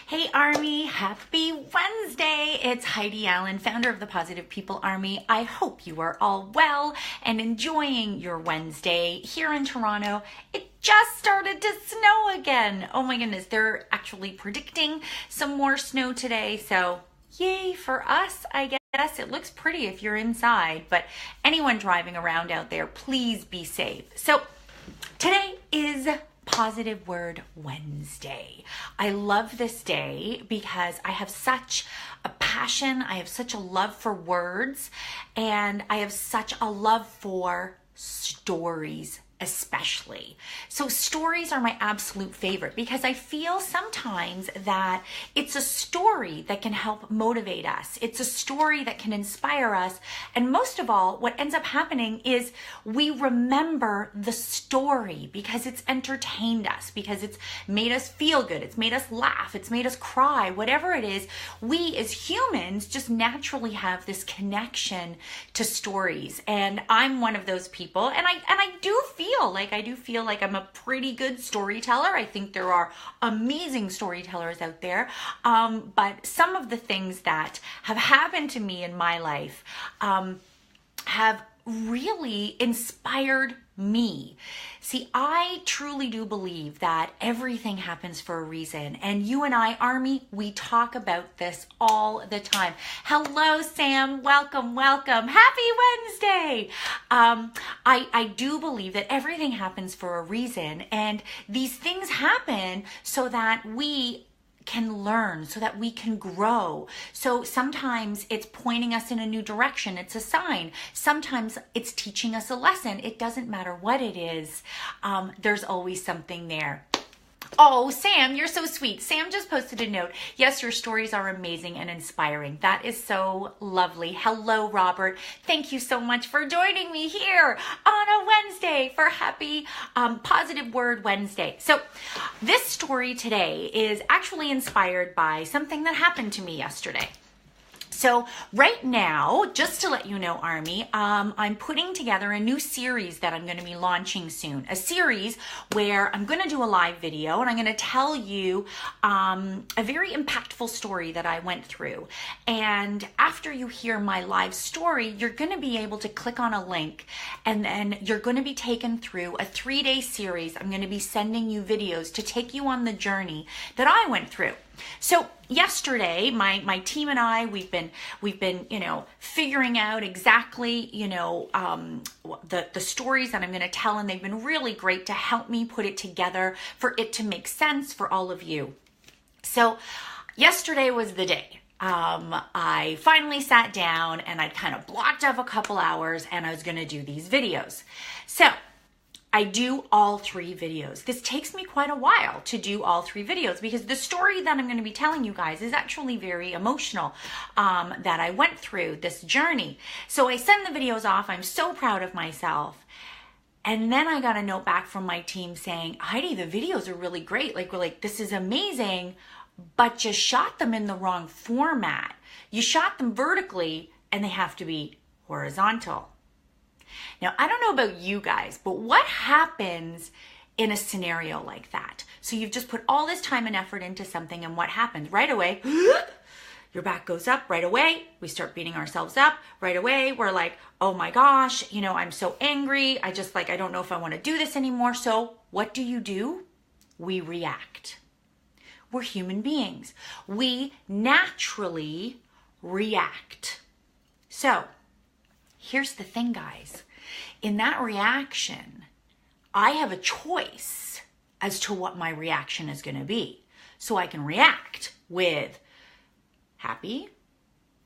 Hey Army, happy Wednesday. It's Heidi Allen, founder of the Positive People Army. I hope you are all well and enjoying your Wednesday. Here in Toronto, it just started to snow again. Oh my goodness, they're actually predicting some more snow today, so yay for us, I guess. It looks pretty if you're inside, but anyone driving around out there, please be safe. So today is Positive Word Wednesday. I love this day because I have such a passion, I have such a love for words, and I have such a love for stories especially. So stories are my absolute favorite because I feel sometimes that it's a story that can help motivate us. It's a story that can inspire us. And most of all, what ends up happening is we remember the story because it's entertained us, because it's made us feel good, it's made us laugh, it's made us cry, whatever it is. We as humans just naturally have this connection to stories. And I'm one of those people, and I do feel like I'm a pretty good storyteller. I think there are amazing storytellers out there. But some of the things that have happened to me in my life have really inspired me. See, I truly do believe that everything happens for a reason. And you and I, Army, we talk about this all the time. Hello, Sam. Welcome, welcome. Happy Wednesday. I do believe that everything happens for a reason. And these things happen so that we can learn, so that we can grow. So sometimes it's pointing us in a new direction. It's a sign. Sometimes it's teaching us a lesson. It doesn't matter what it is. There's always something there. Oh, Sam, you're so sweet. Sam just posted a note. Yes, your stories are amazing and inspiring. That is so lovely. Hello, Robert. Thank you so much for joining me here on a Wednesday for Happy Positive Word Wednesday. So this story today is actually inspired by something that happened to me yesterday. So right now, just to let you know, Army, I'm putting together a new series that I'm going to be launching soon. A series where I'm going to do a live video and I'm going to tell you a very impactful story that I went through. And after you hear my live story, you're going to be able to click on a link and then you're going to be taken through a 3-day series. I'm going to be sending you videos to take you on the journey that I went through. So yesterday, my team and I, we've been, figuring out exactly, the stories that I'm going to tell, and they've been really great to help me put it together for it to make sense for all of you. So yesterday was the day. I finally sat down and I kind of blocked off a couple hours and I was going to do these videos. So I do all 3 videos. This takes me quite a while to do all 3 videos because the story that I'm going to be telling you guys is actually very emotional, that I went through this journey. So I send the videos off. I'm so proud of myself. And then I got a note back from my team saying, Heidi, the videos are really great. We're like, this is amazing, but you shot them in the wrong format. You shot them vertically and they have to be horizontal. Now, I don't know about you guys, but what happens in a scenario like that? So you've just put all this time and effort into something, and what happens? Right away, your back goes up. Right away, we start beating ourselves up. Right away, we're like, oh my gosh, I'm so angry. I don't know if I want to do this anymore. So what do? We react. We're human beings. We naturally react. So here's the thing, guys. In that reaction, I have a choice as to what my reaction is going to be. So I can react with happy,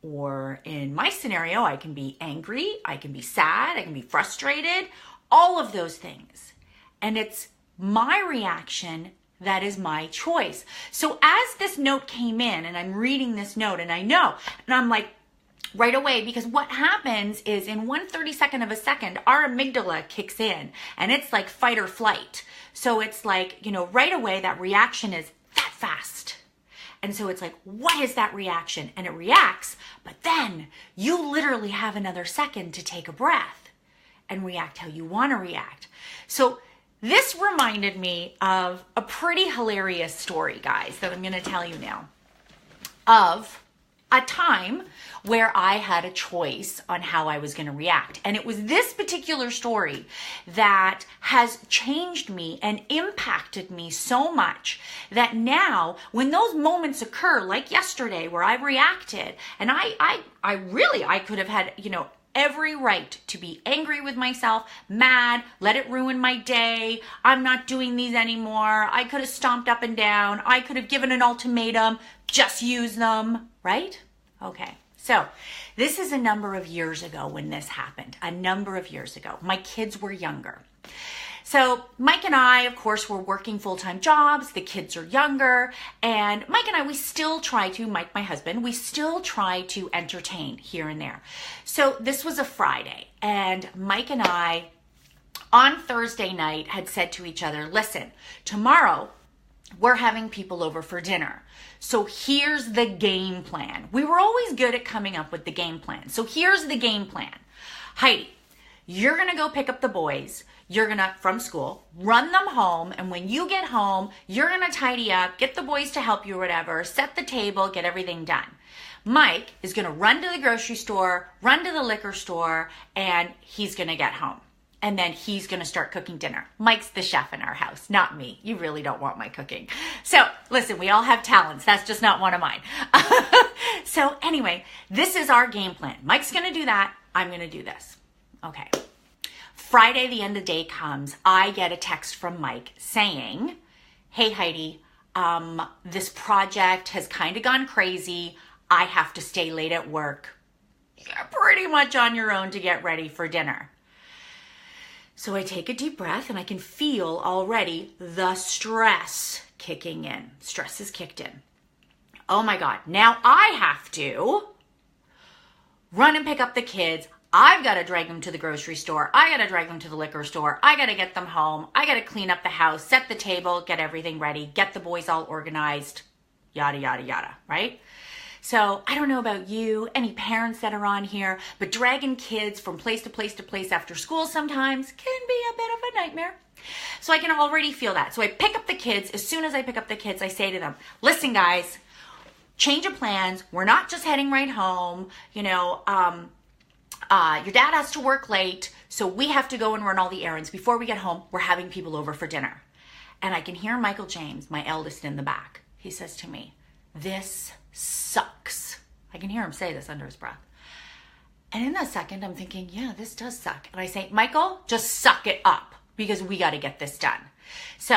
or in my scenario, I can be angry, I can be sad, I can be frustrated, all of those things. And it's my reaction that is my choice. So as this note came in, and I'm reading this note, and I know, and I'm like, right away, because what happens is in 1/32 of a second, our amygdala kicks in and it's like fight or flight. So it's like, right away that reaction is that fast. And so it's like, what is that reaction? And it reacts, but then you literally have another second to take a breath and react how you want to react. So this reminded me of a pretty hilarious story, guys, that I'm going to tell you now, of a time where I had a choice on how I was going to react. And it was this particular story that has changed me and impacted me so much that now when those moments occur, like yesterday where I reacted, and I could have had, every right to be angry with myself, mad, let it ruin my day. I'm not doing these anymore. I could have stomped up and down. I could have given an ultimatum, just use them, right? Okay. So this is a number of years ago when this happened, a number of years ago. My kids were younger. So Mike and I, of course, were working full-time jobs. The kids are younger. And Mike and I, Mike, my husband, we still try to entertain here and there. So this was a Friday. And Mike and I, on Thursday night, had said to each other, listen, tomorrow we're having people over for dinner. So here's the game plan. We were always good at coming up with the game plan. So here's the game plan. Heidi, you're going to go pick up the boys. You're going to, from school, run them home. And when you get home, you're going to tidy up, get the boys to help you or whatever, set the table, get everything done. Mike is going to run to the grocery store, run to the liquor store, and he's going to get home. And then he's going to start cooking dinner. Mike's the chef in our house, not me. You really don't want my cooking. So listen, we all have talents. That's just not one of mine. So anyway, this is our game plan. Mike's going to do that. I'm going to do this. Okay. Friday, the end of the day comes. I get a text from Mike saying, hey, Heidi, this project has kind of gone crazy. I have to stay late at work. You're pretty much on your own to get ready for dinner. So I take a deep breath and I can feel already the stress kicking in. Stress is kicked in. Oh my God. Now I have to run and pick up the kids. I've got to drag them to the grocery store. I got to drag them to the liquor store. I got to get them home. I got to clean up the house, set the table, get everything ready, get the boys all organized, yada, yada, yada, right? So I don't know about you, any parents that are on here, but dragging kids from place to place to place after school sometimes can be a bit of a nightmare. So I can already feel that. So I pick up the kids. As soon as I pick up the kids, I say to them, listen, guys, change of plans. We're not just heading right home. Your dad has to work late, so we have to go and run all the errands. Before we get home, we're having people over for dinner. And I can hear Michael James, my eldest, in the back. He says to me, this sucks. I can hear him say this under his breath. And in that second, I'm thinking, yeah, this does suck. And I say, Michael, just suck it up because we got to get this done. So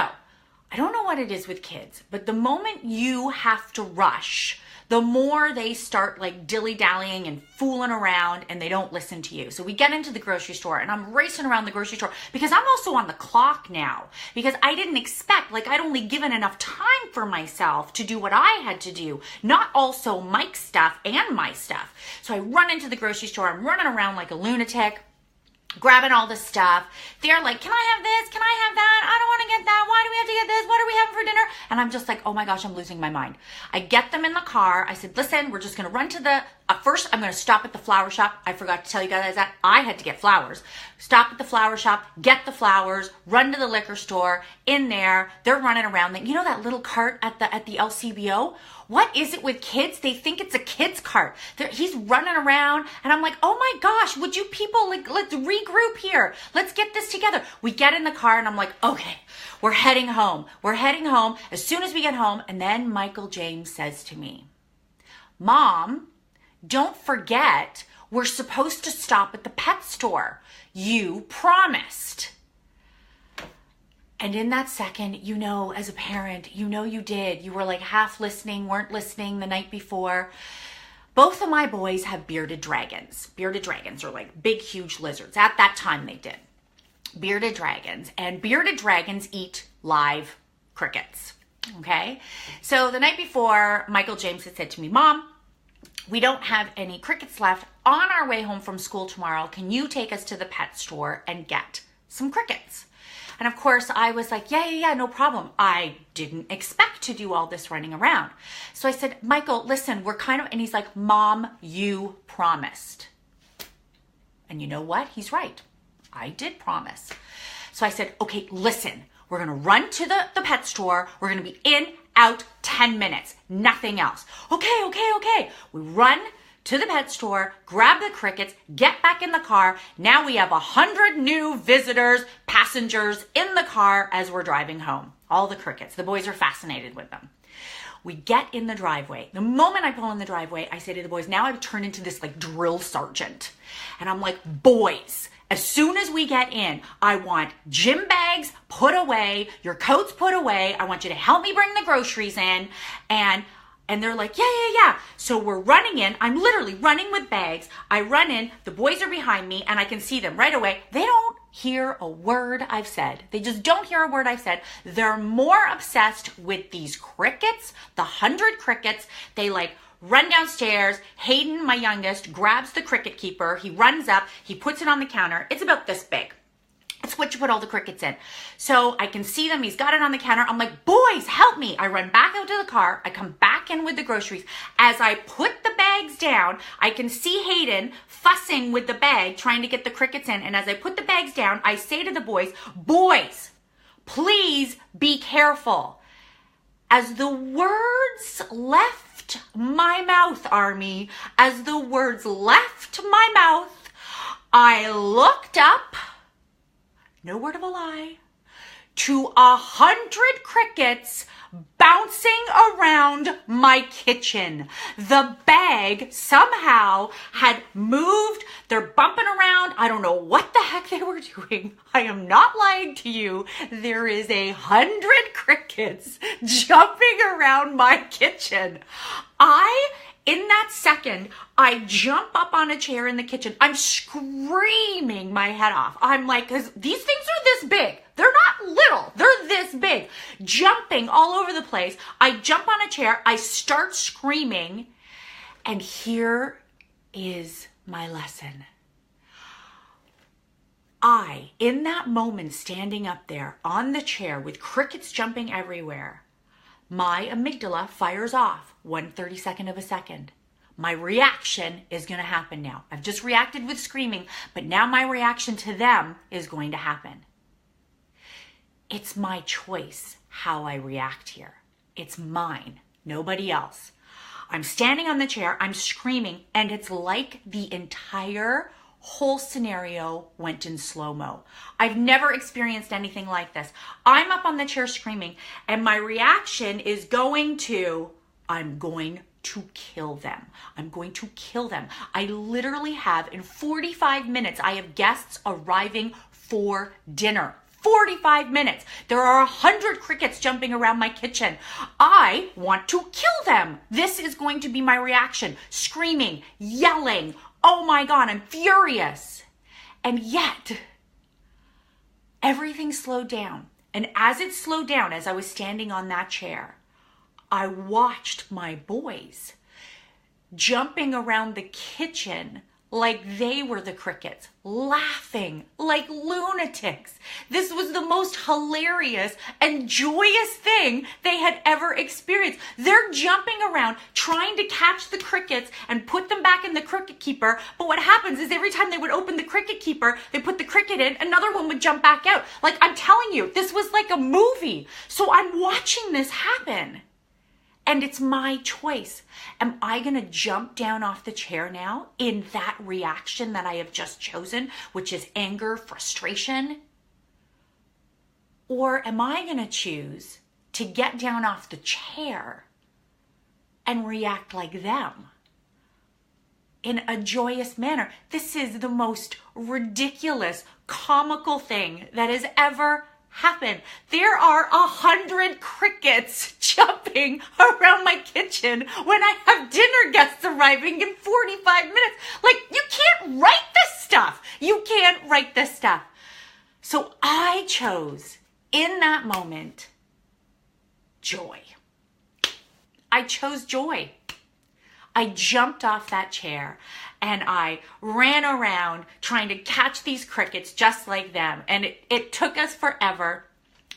I don't know what it is with kids, but the moment you have to rush, the more they start like dilly-dallying and fooling around and they don't listen to you. So we get into the grocery store and I'm racing around the grocery store because I'm also on the clock now because I didn't expect, I'd only given enough time for myself to do what I had to do, not also Mike's stuff and my stuff. So I run into the grocery store. I'm running around like a lunatic, grabbing all the stuff. They're like, can I have this? Can I have that? I don't want to get that. Why do we have to get this? What are we having for dinner? And I'm just like, oh my gosh, I'm losing my mind. I get them in the car. I said, listen, we're just going to run to the, first I'm going to stop at the flower shop. I forgot to tell you guys that I had to get flowers. Stop at the flower shop, get the flowers, run to the liquor store. In there, they're running around. You know that little cart at the LCBO? What is it with kids? They think it's a kid's cart. He's running around and I'm like, oh my gosh, would you people, let's regroup here. Let's get this together. We get in the car and I'm like, okay, we're heading home. We're heading home as soon as we get home. And then Michael James says to me, Mom, don't forget, we're supposed to stop at the pet store. You promised. And in that second, as a parent, you did. You were like half listening, weren't listening the night before. Both of my boys have bearded dragons. Bearded dragons are like big, huge lizards. At that time they did. Bearded dragons. And bearded dragons eat live crickets. Okay? So the night before, Michael James had said to me, Mom, we don't have any crickets left. On our way home from school tomorrow, can you take us to the pet store and get some crickets? And of course, I was like, yeah, no problem. I didn't expect to do all this running around. So I said, Michael, listen, and he's like, Mom, you promised. And you know what? He's right. I did promise. So I said, okay, listen, we're going to run to the pet store. We're going to be in, out 10 minutes, nothing else. Okay. We run to the pet store, grab the crickets, get back in the car. Now we have 100 new visitors, passengers in the car as we're driving home. All the crickets. The boys are fascinated with them. We get in the driveway. The moment I pull in the driveway, I say to the boys, now I've turned into this like drill sergeant. And I'm like, boys, as soon as we get in, I want gym bags put away, your coats put away. I want you to help me bring the groceries in. And they're like, yeah. So we're running in. I'm literally running with bags. I run in. The boys are behind me, and I can see them right away. They don't hear a word I've said. They just don't hear a word I've said. They're more obsessed with these crickets, the 100 crickets. They like run downstairs. Hayden, my youngest, grabs the cricket keeper. He runs up. He puts it on the counter. It's about this big. It's what you put all the crickets in. So I can see them. He's got it on the counter. I'm like, boys, help me. I run back out to the car. I come back in with the groceries. As I put the bags down, I can see Hayden fussing with the bag, trying to get the crickets in. And as I put the bags down, I say to the boys, please be careful. As the words left my mouth, Army, as the words left my mouth, I looked up, no word of a lie, to 100 crickets bouncing around my kitchen. The bag somehow had moved. They're bumping around. I don't know what the heck they were doing. I am not lying to you. There is 100 crickets jumping around my kitchen. In that second, I jump up on a chair in the kitchen. I'm screaming my head off. I'm like, because these things are this big. They're not little. They're this big. Jumping all over the place. I jump on a chair. I start screaming. And here is my lesson. In that moment, standing up there on the chair with crickets jumping everywhere, my amygdala fires off 1/32 of a second. My reaction is going to happen now. I've just reacted with screaming, but now my reaction to them is going to happen. It's my choice how I react here. It's mine, nobody else. I'm standing on the chair, I'm screaming, and it's like the entire whole scenario went in slow-mo. I've never experienced anything like this. I'm up on the chair screaming, and my reaction is I'm going to kill them. I'm going to kill them. I literally have, in 45 minutes, I have guests arriving for dinner. 45 minutes. There are 100 crickets jumping around my kitchen. I want to kill them. This is going to be my reaction. Screaming, yelling. Oh my God, I'm furious. And yet, everything slowed down. And as it slowed down, as I was standing on that chair, I watched my boys jumping around the kitchen like they were the crickets, laughing like lunatics. This was the most hilarious and joyous thing they had ever experienced. They're jumping around trying to catch the crickets and put them back in the cricket keeper. But what happens is every time they would open the cricket keeper, they put the cricket in, another one would jump back out. Like, I'm telling you, this was like a movie. So I'm watching this happen. And it's my choice. Am I going to jump down off the chair now in that reaction that I have just chosen, which is anger, frustration? Or am I going to choose to get down off the chair and react like them in a joyous manner? This is the most ridiculous, comical thing that has ever happened. There are 100 crickets jumping around my kitchen when I have dinner guests arriving in 45 minutes. Like, you can't write this stuff. You can't write this stuff. So I chose, in that moment, joy. I chose joy. I jumped off that chair and I ran around trying to catch these crickets just like them. And it took us forever.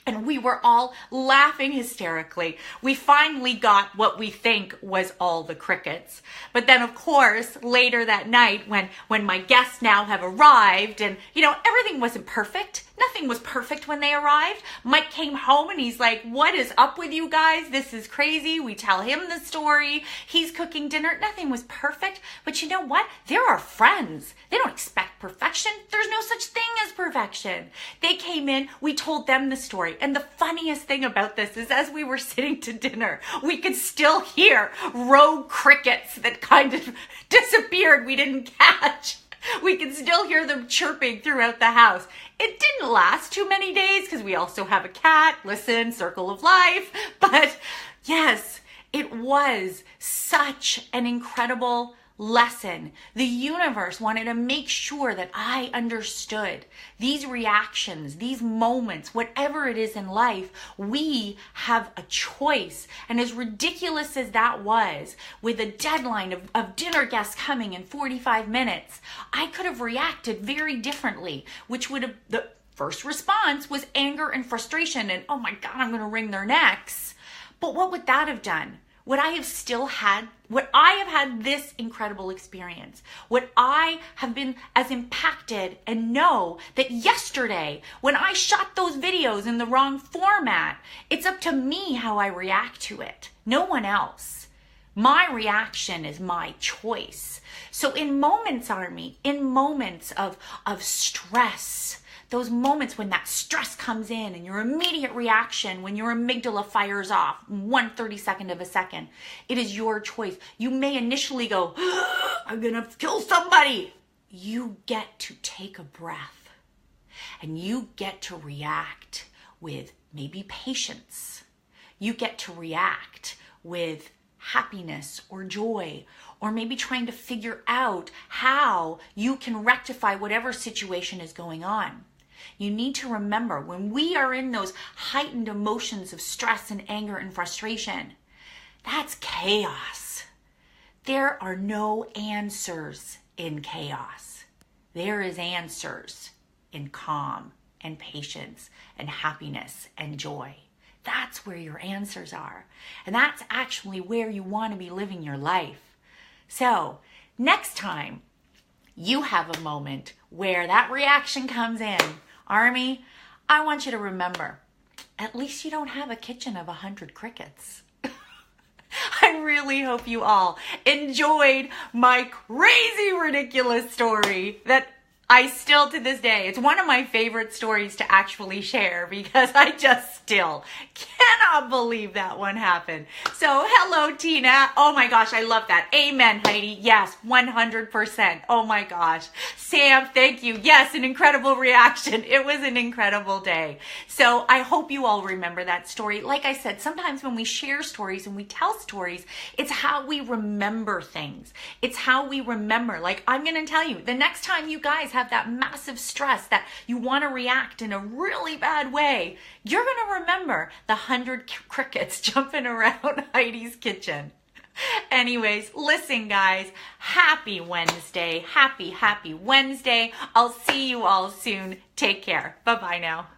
And we were all laughing hysterically. We finally got what we think was all the crickets. But then, of course, later that night when my guests now have arrived and, everything wasn't perfect. Nothing was perfect when they arrived. Mike came home and he's like, what is up with you guys? This is crazy. We tell him the story. He's cooking dinner. Nothing was perfect. But you know what? They're our friends. They don't expect perfection. There's no such thing as perfection. They came in, we told them the story. And the funniest thing about this is as we were sitting to dinner, we could still hear rogue crickets that kind of disappeared. We didn't catch. We can still hear them chirping throughout the house. It didn't last too many days because we also have a cat. Listen, circle of life. But yes, it was such an incredible lesson. The universe wanted to make sure that I understood these reactions, these moments, whatever it is in life, we have a choice. And as ridiculous as that was, with a deadline of dinner guests coming in 45 minutes, I could have reacted very differently, which would have, the first response was anger and frustration and, oh my God, I'm going to wring their necks. But what would that have done? Would I have had this incredible experience? Would I have been as impacted and know that yesterday when I shot those videos in the wrong format, it's up to me how I react to it, no one else. My reaction is my choice. So in moments, Army, in moments of stress, those moments when that stress comes in and your immediate reaction, when your amygdala fires off 1/32 of a second, it is your choice. You may initially go, I'm gonna kill somebody. You get to take a breath and you get to react with maybe patience. You get to react with happiness or joy, or maybe trying to figure out how you can rectify whatever situation is going on. You need to remember when we are in those heightened emotions of stress and anger and frustration, that's chaos. There are no answers in chaos. There is answers in calm and patience and happiness and joy. That's where your answers are. And that's actually where you want to be living your life. So next time you have a moment where that reaction comes in, Army, I want you to remember, at least you don't have a kitchen of 100 crickets. I really hope you all enjoyed my crazy, ridiculous story that I still, to this day, it's one of my favorite stories to actually share because I just still cannot believe that one happened. So, hello, Tina. Oh my gosh, I love that. Amen, Heidi. Yes, 100%. Oh my gosh. Sam, thank you. Yes, an incredible reaction. It was an incredible day. So, I hope you all remember that story. Like I said, sometimes when we share stories and we tell stories, it's how we remember things. It's how we remember. Like, I'm going to tell you, the next time you guys have that massive stress that you want to react in a really bad way, you're going to remember the 100 crickets jumping around Heidi's kitchen. Anyways, listen guys, happy Wednesday. Happy Wednesday. I'll see you all soon. Take care. Bye-bye now.